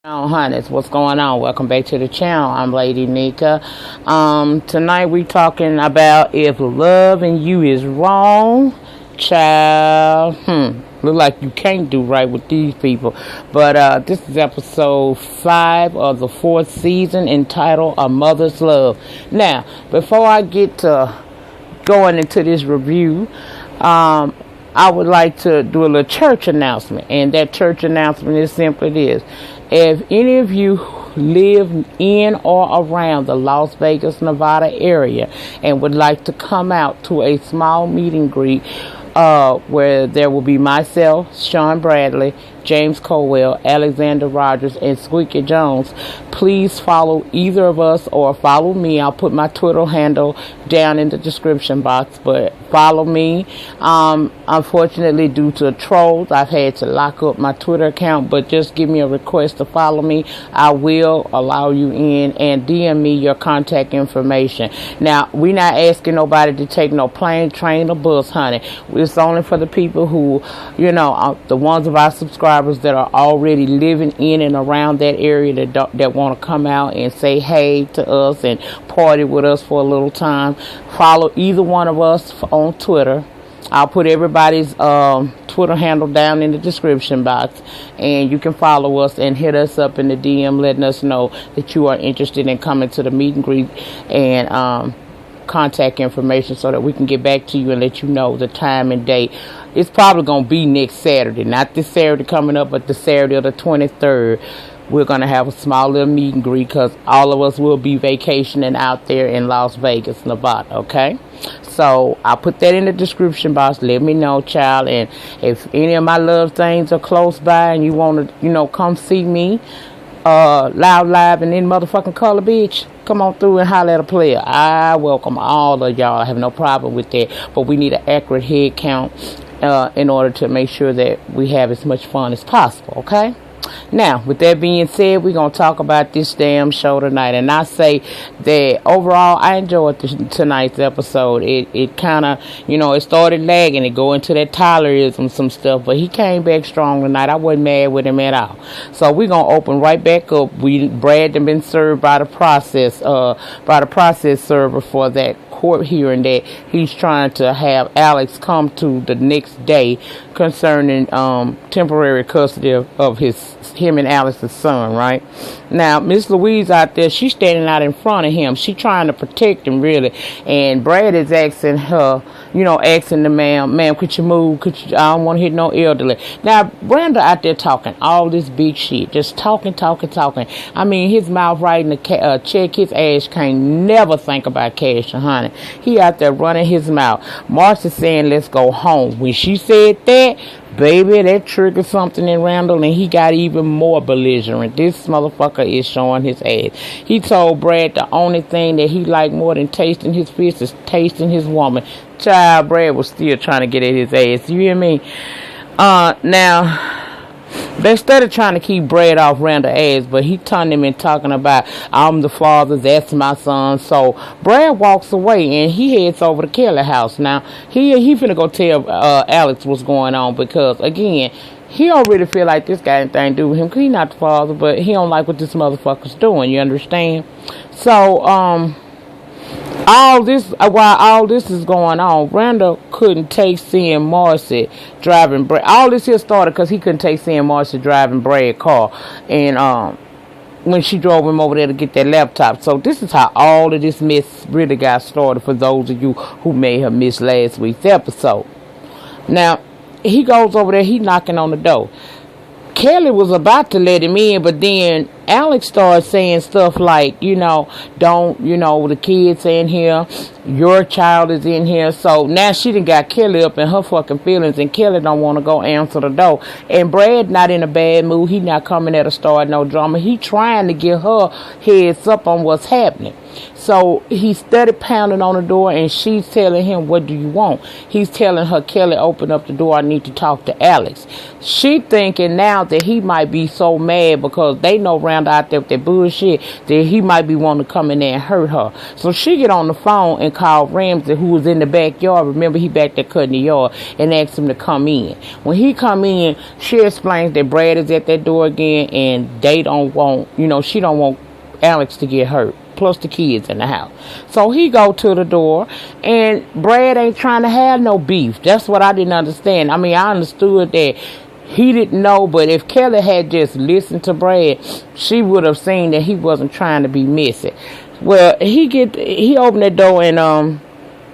Oh, Hunters, what's going on? Welcome back to the channel. I'm Lady Nika. Tonight we talking about if loving you is wrong, child. Look like you can't do right with these people. But this is episode 5 of the 4th season, entitled A Mother's Love. Now, before I get to going into this review, I would like to do a little church announcement, and that church announcement is simply this. If any of you live in or around the Las Vegas, Nevada area and would like to come out to a small meet and greet where there will be myself, Sean Bradley, James Colwell, Alexander Rogers, and Squeaky Jones, please follow either of us or follow me. I'll put my Twitter handle down in the description box, but follow me. Unfortunately, due to trolls, I've had to lock up my Twitter account, but just give me a request to follow me. I will allow you in, and DM me your contact information. Now, we're not asking nobody to take no plane, train, or bus, honey. It's only for the people who, the ones of our subscribers that are already living in and around that area that want to come out and say hey to us and party with us for a little time. Follow either one of us on Twitter. I'll put everybody's Twitter handle down in the description box, and you can follow us and hit us up in the DM letting us know that you are interested in coming to the meet and greet and contact information so that we can get back to you and let you know the time and date. It's probably going to be next Saturday, not this Saturday coming up, but the Saturday of the 23rd. We're going to have a small little meet and greet because all of us will be vacationing out there in Las Vegas, Nevada, okay? So I'll put that in the description box. Let me know, child. And if any of my love things are close by and you want to, come see me live and in motherfucking color, bitch, come on through and holler at a player. I welcome all of y'all. I have no problem with that. But we need an accurate head count in order to make sure that we have as much fun as possible, okay? Now, with that being said, we're going to talk about this damn show tonight. And I say that overall, I enjoyed tonight's episode. It kind of, it started lagging. It go into that Tylerism, some stuff. But he came back strong tonight. I wasn't mad with him at all. So we're going to open right back up. Brad had been served by the process server for that court hearing that he's trying to have Alex come to the next day concerning temporary custody of him and Alex's son, right? Now, Miss Louise out there, she's standing out in front of him. She's trying to protect him, really. And Brad is asking her, asking the ma'am, could you move? I don't want to hit no elderly. Now, Brenda out there talking all this big shit. Just talking. I mean, his mouth right in the check. His ass can't never think about cash, honey. He out there running his mouth. Marcia's saying, let's go home. When she said that, baby, that triggered something in Randall, and he got even more belligerent. This motherfucker is showing his ass. He told Brad the only thing that he liked more than tasting his fish is tasting his woman. Child, Brad was still trying to get at his ass. You hear me? Now, instead of trying to keep Brad off Randall's ass, but he turned him and talking about, I'm the father, that's my son. So Brad walks away and he heads over to Kelly's house. Now, he finna go tell Alex what's going on because, again, he don't really feel like this guy ain't anything to do with him because he's not the father, but he don't like what this motherfucker's doing, you understand? So, while all this is going on, Randall couldn't take seeing Marcy driving Brad. All this here started because he couldn't take seeing Marcy driving Brad's car, and when she drove him over there to get that laptop. So this is how all of this mess really got started. For those of you who may have missed last week's episode, now he goes over there. He knocking on the door. Kelly was about to let him in, but then Alex started saying stuff like, the kids in here, your child is in here. So now she done got Kelly up in her fucking feelings, and Kelly don't want to go answer the door. And Brad not in a bad mood. He not coming at her start no drama. He trying to get her heads up on what's happening. So he started pounding on the door, and she's telling him, what do you want? He's telling her, Kelly, open up the door. I need to talk to Alex. She thinking now that he might be so mad because they know around Randall out there with that bullshit, that he might be wanting to come in there and hurt her. So she get on the phone and call Ramsay, who was in the backyard. Remember, he back there cutting the yard, and asked him to come in. When he come in, she explains that Brad is at that door again, and they don't want, she don't want Alex to get hurt, plus the kids in the house. So he go to the door, and Brad ain't trying to have no beef. That's what I didn't understand. I mean, I understood that he didn't know, but if Kelly had just listened to Brad, she would have seen that he wasn't trying to be messy. Well, he opened the door, and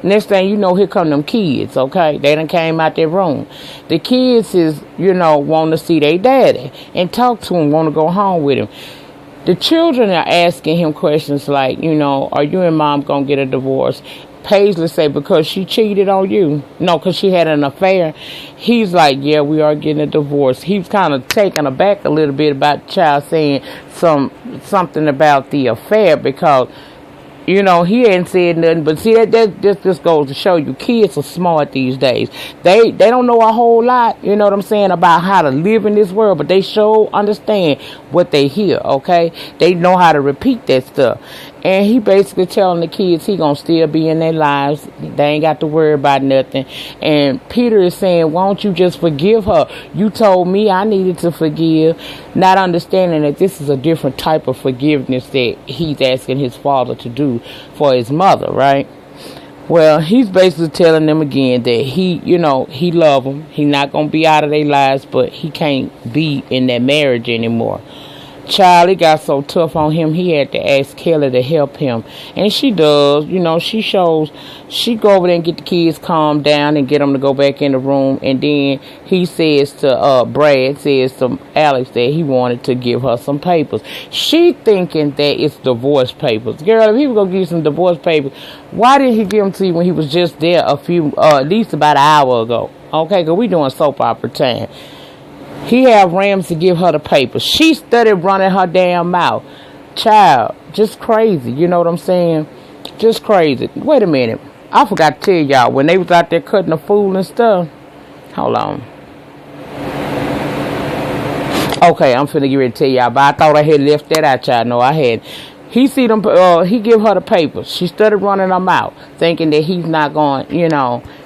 next thing you know, here come them kids, okay? They done came out their room. The kids is, want to see their daddy and talk to him, want to go home with him. The children are asking him questions like, are you and mom going to get a divorce? Paisley say, because she cheated on you. No, because she had an affair. He's like, yeah, we are getting a divorce. He's kind of taken aback a little bit about the child saying something about the affair, because he hadn't said nothing. But see, that just goes to show you, kids are smart these days. They don't know a whole lot, about how to live in this world, but they sure understand what they hear, okay? They know how to repeat that stuff. And he basically telling the kids he gonna still be in their lives. They ain't got to worry about nothing. And Peter is saying, why don't you just forgive her? You told me I needed to forgive. Not understanding that this is a different type of forgiveness that he's asking his father to do for his mother, right? Well, he's basically telling them again that he love them. He's not going to be out of their lives, but he can't be in that marriage anymore. Charlie got so tough on him, he had to ask Kelly to help him. And she does, she go over there and get the kids calmed down and get them to go back in the room. And then he says to, Brad says to Alex that he wanted to give her some papers. She thinking that it's divorce papers. Girl, if he was going to give you some divorce papers, why didn't he give them to you when he was just there at least about an hour ago? Okay, because we doing soap opera time. He had Ramsay give her the papers. She started running her damn mouth. Child, just crazy. You know what I'm saying? Just crazy. Wait a minute. I forgot to tell y'all, when they was out there cutting the food and stuff. Hold on. Okay, I'm finna get ready to tell y'all, but I thought I had left that out, y'all. No, I had. He see them. He give her the papers. She started running them out, thinking that he's not going,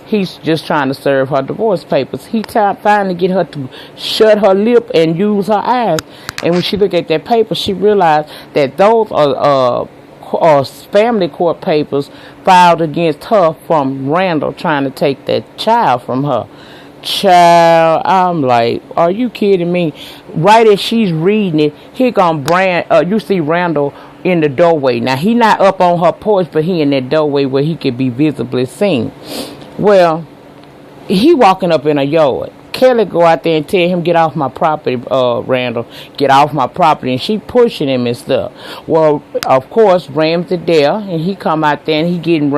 he's just trying to serve her divorce papers. He finally get her to shut her lip and use her eyes. And when she looked at that paper, she realized that those are family court papers filed against her from Randall trying to take that child from her. Child, I'm like, are you kidding me? Right as she's reading it, here come you see Randall in the doorway. Now, he not up on her porch, but he in that doorway where he could be visibly seen. Well, he walking up in a yard. Kelly go out there and tell him, get off my property, Randall. Get off my property. And she pushing him and stuff. Well, of course, Ramsay there. And he come out there and he getting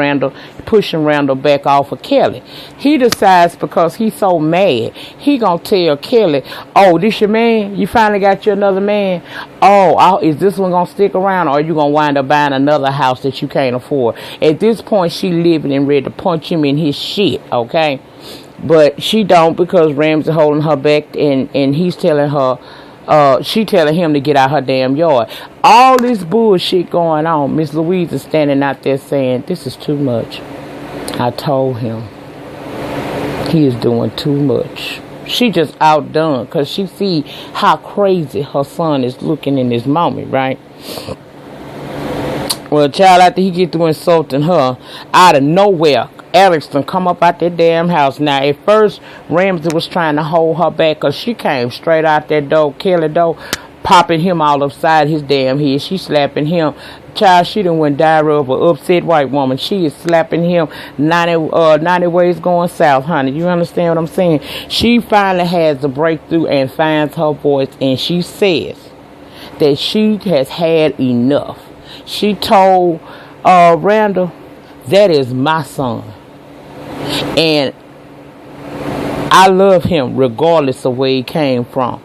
pushing Randall back off of Kelly. He decides, because he's so mad, he gonna tell Kelly, oh, this your man? You finally got you another man? Oh, is this one gonna stick around, or are you gonna wind up buying another house that you can't afford? At this point, she living and ready to punch him in his shit, okay? But she don't, because Ramsay holding her back, and he's telling her, she telling him to get out her damn yard. All this bullshit going on. Miss Louise is standing out there saying, this is too much. I told him. He is doing too much. She just outdone, because she see how crazy her son is looking in this moment, right? Well, child, after he get through insulting her, out of nowhere, Alex done come up out that damn house. Now, at first, Ramsay was trying to hold her back, because she came straight out that door, Kelly door, popping him all upside his damn head. She slapping him. Child, she done went diarrhea of an upset white woman. She is slapping him 90 ways going south, honey. You understand what I'm saying? She finally has the breakthrough and finds her voice, and she says that she has had enough. She told Randall, that is my son. And I love him regardless of where he came from.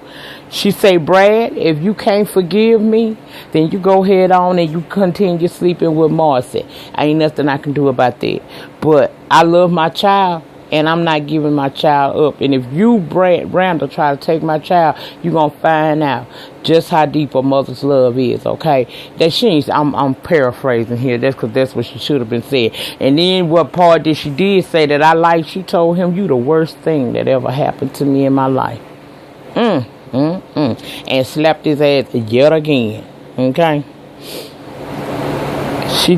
She say, Brad, if you can't forgive me, then you go ahead on and you continue sleeping with Marcy. Ain't nothing I can do about that. But I love my child, and I'm not giving my child up. And if you, Randall, try to take my child, you're going to find out just how deep a mother's love is, okay? That she ain't, I'm paraphrasing here. That's because that's what she should have been saying. And then what part that she did say that I like, she told him, you the worst thing that ever happened to me in my life. And slapped his ass yet again, okay? She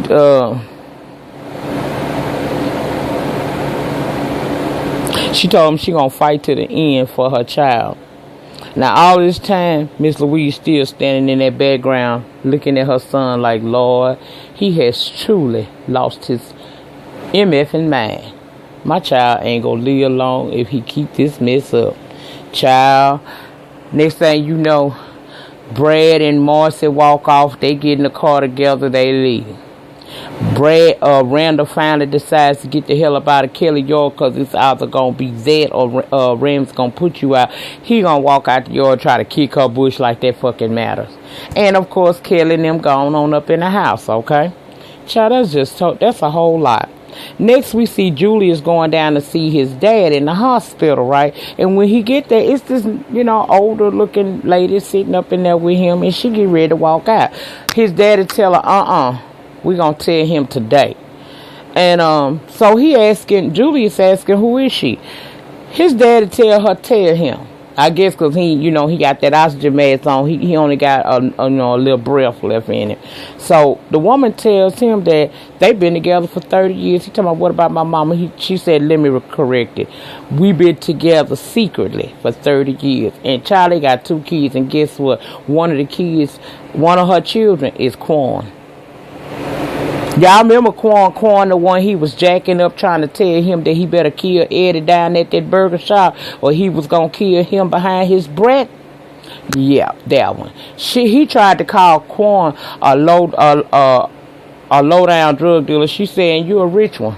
told him she gonna fight to the end for her child. Now all this time, Miss Louise still standing in that background, looking at her son like, Lord, he has truly lost his MFing mind. My child ain't gonna live long if he keep this mess up. Child, next thing you know, Brad and Marcy walk off. They get in the car together. They leave. Randall finally decides to get the hell up out of Kelly yard because it's either going to be that or Ram's going to put you out. He going to walk out the yard, try to kick her bush like that fucking matters. And, of course, Kelly and them gone on up in the house, okay? Child, that's a whole lot. Next, we see Julius going down to see his dad in the hospital, right? And when he get there, it's this, older looking lady sitting up in there with him, and she get ready to walk out. His daddy tell her, we're going to tell him today. And so Julius asking, who is she? His daddy tell him. I guess because he got that oxygen mask on. He only got a little breath left in it. So the woman tells him that they've been together for 30 years. He talking about, what about my mama? She said, let me correct it. We've been together secretly for 30 years. And Charlie got 2 kids. And guess what? One of her children is Quan. Y'all remember Quan, the one he was jacking up trying to tell him that he better kill Eddie down at that burger shop or he was going to kill him behind his breath? Yeah, that one. He tried to call Quan a low-down drug dealer. She saying, you're a rich one.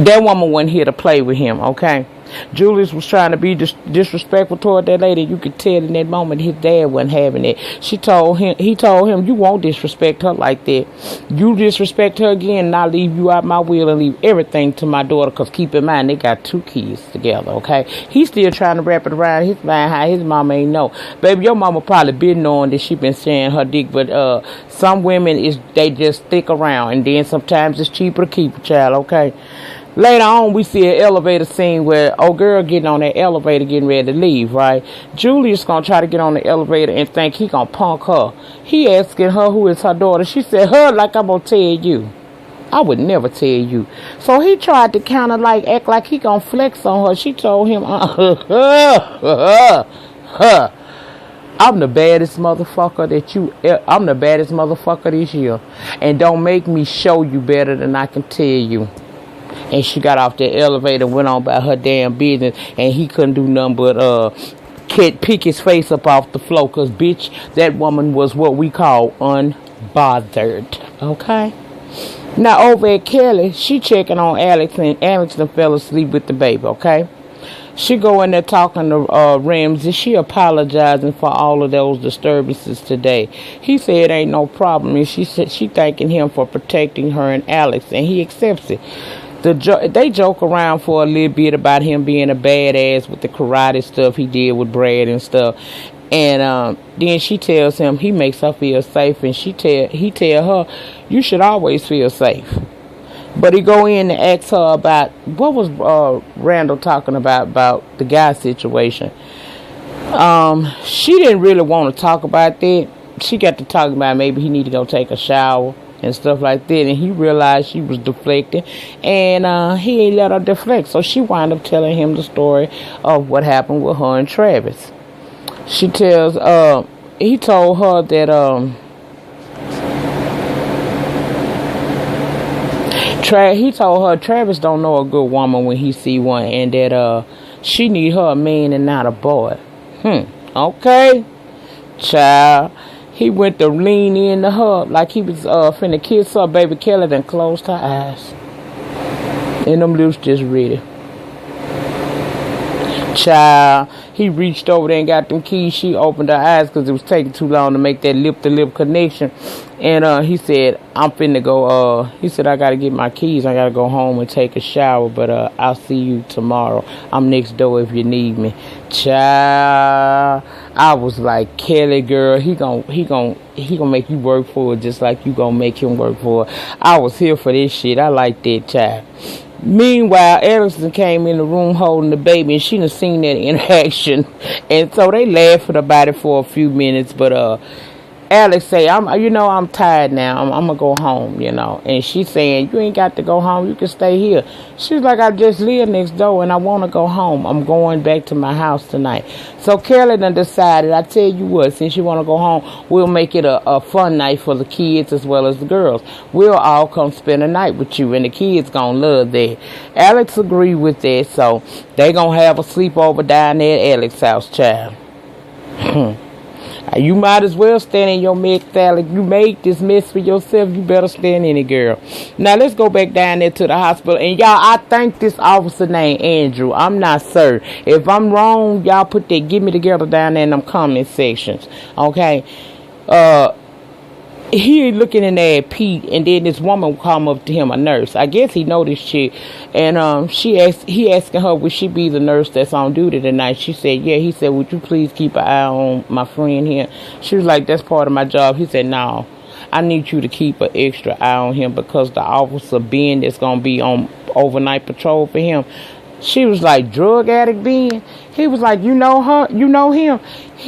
That woman wasn't here to play with him, okay? Julius was trying to be disrespectful toward that lady. You could tell in that moment his dad wasn't having it. He told him, you won't disrespect her like that. You disrespect her again and I'll leave you out my will and leave everything to my daughter, because keep in mind they got 2 kids together, okay? He's still trying to wrap it around his mind how his mama ain't know. Baby, your mama probably been knowing that she been sharing her dick, but some women they just stick around, and then sometimes it's cheaper to keep a child, okay? Later on, we see an elevator scene where old girl getting on that elevator getting ready to leave, right? Julius going to try to get on the elevator and think he going to punk her. He asking her who is her daughter. She said, her, like I'm going to tell you. I would never tell you. So he tried to kind of like act like he going to flex on her. She told him, I'm the baddest motherfucker I'm the baddest motherfucker this year. And don't make me show you better than I can tell you. And she got off the elevator and went on about her damn business. And he couldn't do nothing but pick his face up off the floor. Because, bitch, that woman was what we call unbothered. Okay? Now, over at Kelly, she checking on Alex. And Alex done fell asleep with the baby, okay? She go in there talking to Ramsay. She apologizing for all of those disturbances today. He said ain't no problem. And she said she thanking him for protecting her and Alex. And he accepts it. They joke around for a little bit about him being a badass with the karate stuff he did with Brad and stuff. And then she tells him he makes her feel safe. And he tell her, you should always feel safe. But he go in and ask her about, what was Randall talking about the guy situation. She didn't really want to talk about that. She got to talk about maybe he need to go take a shower and stuff like that. And he realized she was deflecting. And he ain't let her deflect. So she wound up telling him the story of what happened with her and Travis. He told her that... he told her Travis don't know a good woman when he see one, and that she need her a man and not a boy. Okay, child. He went to lean into her like he was finna kiss her. Baby Kelly then closed her eyes, and them lips just ready. Child, he reached over there and got them keys. She opened her eyes because it was taking too long to make that lip-to-lip connection. And he said, I'm finna go, he said, I got to get my keys. I got to go home and take a shower, but I'll see you tomorrow. I'm next door if you need me. Child, I was like, Kelly, girl, he gonna make you work for it just like you gonna make him work for it. I was here for this shit. I like that, child. Meanwhile, Ellison came in the room holding the baby, and she done seen that interaction, and so they laughed about it for a few minutes. But Alex say, I'm tired now. I'm gonna go home, And she's saying, you ain't got to go home. You can stay here. She's like, I just live next door and I want to go home. I'm going back to my house tonight. So Kelly done decided, I tell you what, since you want to go home, we'll make it a fun night for the kids as well as the girls. We'll all come spend a night with you, and the kids gonna love that. Alex agreed with that, so they gonna have a sleepover down there at Alex's house, child. You might as well stand in your mess, Alex. You made this mess for yourself. You better stand in it, girl. Now, let's go back down there to the hospital. And, y'all, I think this officer named Andrew. I'm not sure. If I'm wrong, y'all put that Get Me Together down there in them comment sections. Okay? He looking in there at Pete, and then this woman come up to him, a nurse. I guess he know this chick, and he asking her, would she be the nurse that's on duty tonight? She said, yeah. He said, would you please keep an eye on my friend here? She was like, that's part of my job. He said, no, I need you to keep an extra eye on him because the officer Ben that's gonna be on overnight patrol for him. She was like, drug addict Ben? He was like, you know her? You know him?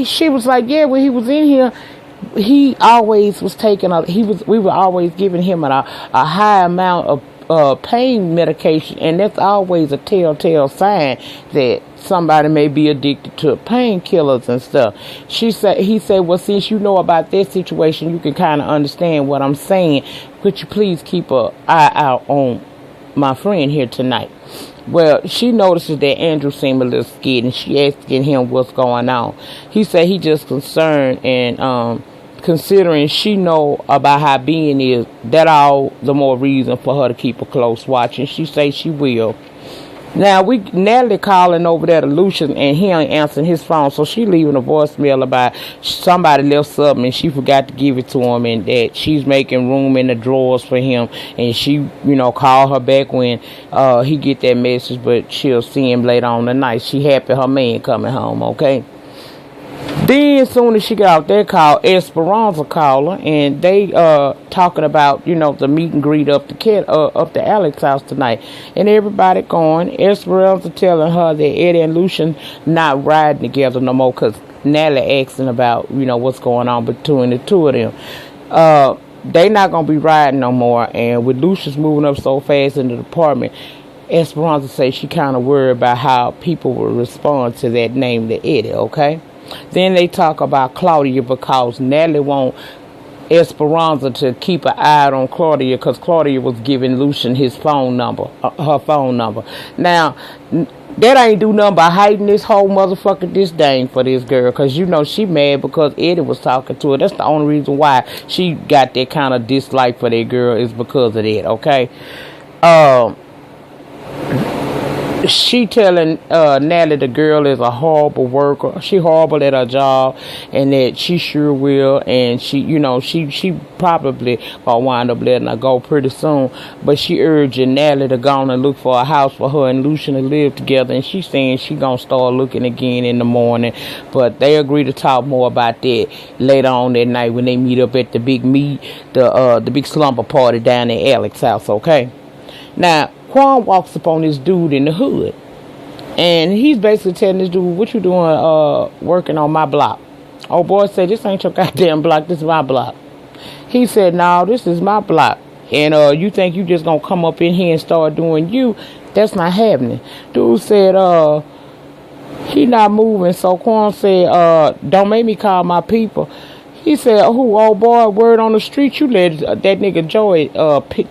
She was like, yeah, when he was in here, he always was taking we were always giving him a high amount of pain medication, and that's always a telltale sign that somebody may be addicted to painkillers and stuff. He said, well, since you know about that situation, you can kind of understand what I'm saying. Could you please keep an eye out on my friend here tonight? Well, she notices that Andrew seemed a little scared, and she asking him what's going on. He said he just concerned, and considering she know about how Ben is, that all the more reason for her to keep a close watch, and she say she will. Now, Natalie calling over there to Lucian, and he ain't answering his phone, so she leaving a voicemail about somebody left something, and she forgot to give it to him, and that she's making room in the drawers for him, and she, call her back when he get that message, but she'll see him later on tonight. She happy her man coming home, okay? Then, as soon as she got out that call, Esperanza called her, and they talking about, the meet and greet up to Alex's house tonight. And everybody going. Esperanza telling her that Eddie and Lucian not riding together no more, because Natalie asking about, what's going on between the two of them. They not going to be riding no more. And with Lucian's moving up so fast in the department, Esperanza says she kind of worried about how people will respond to that name, the Eddie, okay? Then they talk about Claudia because Natalie want Esperanza to keep an eye on Claudia because Claudia was giving Lucian his phone number, her phone number. Now, that ain't do nothing but hiding this whole motherfucking disdain for this girl, because she mad because Eddie was talking to her. That's the only reason why she got that kind of dislike for that girl, is because of that, okay? She telling Natalie the girl is a horrible worker. She horrible at her job, and that she sure will. And she probably gonna wind up letting her go pretty soon. But she urging Natalie to go on and look for a house for her and Lucian to live together. And she saying she gonna start looking again in the morning. But they agree to talk more about that later on that night when they meet up at the big the big slumber party down at Alex's house. Okay, now. Quan walks up on this dude in the hood, and he's basically telling this dude, what you doing working on my block? Old boy said, this ain't your goddamn block, this is my block. He said, no, this is my block, and you think you just gonna come up in here and start doing you? That's not happening. Dude said, he not moving. So Quan said, don't make me call my people. He said, old boy, word on the street, you let that nigga Joey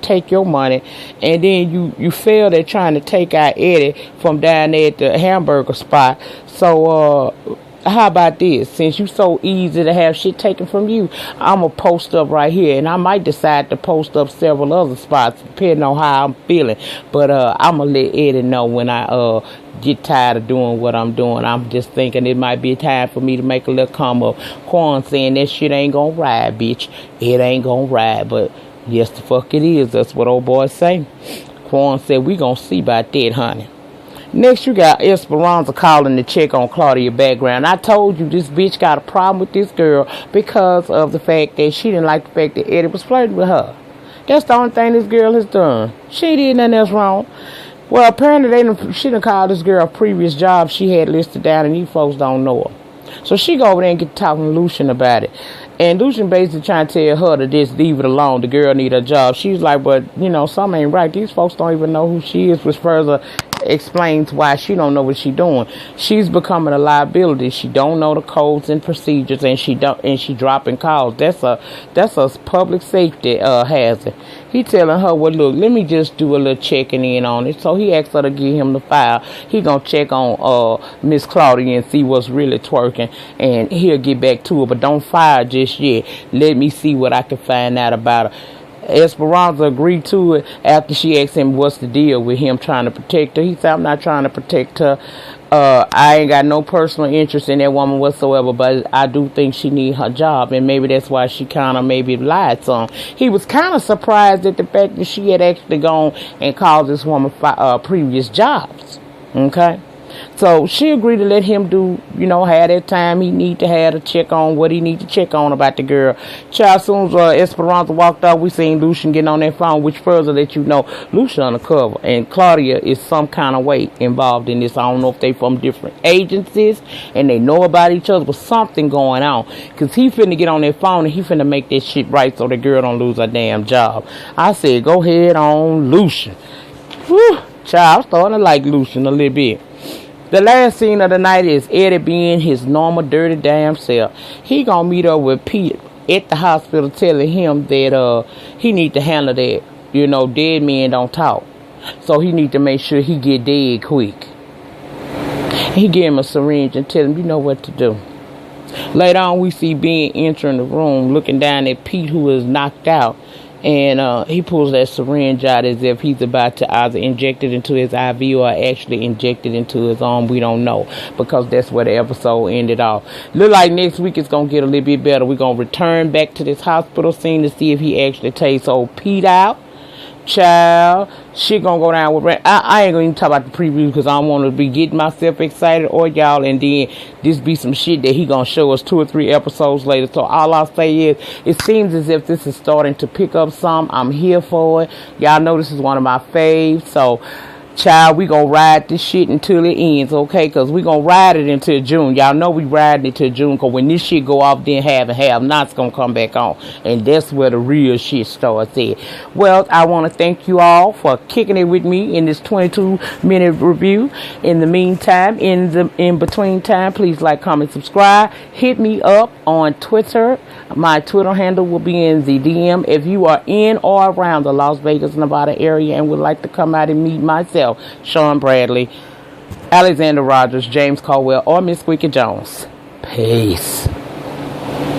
take your money, and then you failed at trying to take out Eddie from down there at the hamburger spot. So, how about this? Since you so easy to have shit taken from you, I'm going to post up right here, and I might decide to post up several other spots, depending on how I'm feeling. But I'm going to let Eddie know when I get tired of doing what I'm doing. I'm just thinking it might be time for me to make a little come up. Quan saying that shit ain't gonna ride, bitch. It ain't gonna ride, but yes, the fuck it is. That's what old boy say. Quan said, we gonna see about that, honey. Next, you got Esperanza calling to check on Claudia's background. I told you this bitch got a problem with this girl because of the fact that she didn't like the fact that Eddie was flirting with her. That's the only thing this girl has done. She did nothing else wrong. Well, apparently she done called this girl a previous job she had listed down, and these folks don't know her. So she go over there and get talking to Lucian about it. And Lucian basically trying to tell her to just leave it alone. The girl need a job. She's like, but, something ain't right. These folks don't even know who she is, which further explains why she don't know what she doing. She's becoming a liability. She don't know the codes and procedures, and she dropping calls. That's a public safety hazard. He telling her, well, look, let me just do a little checking in on it. So he asked her to give him the file. He gonna check on Miss Claudia and see what's really twerking, and he'll get back to her. But don't fire just yet. Let me see what I can find out about her. Esperanza agreed to it after she asked him what's the deal with him trying to protect her. He said, I'm not trying to protect her. I ain't got no personal interest in that woman whatsoever, but I do think she need her job, and maybe that's why she kind of maybe lied some. He was kind of surprised at the fact that she had actually gone and called this woman previous jobs. Okay? So she agreed to let him do, have that time he need to have to check on what he need to check on about the girl. Child, as soon as Esperanza walked out, we seen Lucian getting on that phone, which further let you know Lucian undercover. And Claudia is some kind of way involved in this. I don't know if they from different agencies and they know about each other, but something going on. Because he finna get on that phone and he finna make that shit right so the girl don't lose her damn job. I said, go ahead on Lucian. Whew. Child, I'm starting to like Lucian a little bit. The last scene of the night is Eddie being his normal dirty damn self. He gonna meet up with Pete at the hospital telling him that he need to handle that. Dead men don't talk. So he need to make sure he get dead quick. He give him a syringe and tell him you know what to do. Later on we see Ben entering the room looking down at Pete who is knocked out. And he pulls that syringe out as if he's about to either inject it into his IV or actually inject it into his arm. We don't know, because that's where the episode ended off. Look like next week it's going to get a little bit better. We're going to return back to this hospital scene to see if he actually takes old Pete out. Child, shit gonna go down with I ain't gonna even talk about the preview because I don't want to be getting myself excited or y'all, and then this be some shit that he gonna show us 2 or 3 episodes later. So all I'll say is it seems as if this is starting to pick up some. I'm here for it. Y'all know this is one of my faves. So child, we gonna ride this shit until it ends, okay? Because we gonna ride it until June. Y'all know we riding it till June, because when this shit go off, then have nots gonna come back on. And that's where the real shit starts at. Well, I want to thank you all for kicking it with me in this 22-minute review. In the meantime, in between time, please like, comment, subscribe. Hit me up on Twitter. My Twitter handle will be in the DM. If you are in or around the Las Vegas, Nevada area and would like to come out and meet myself, Sean Bradley, Alexander Rogers, James Caldwell, or Miss Squeaky Jones. Peace.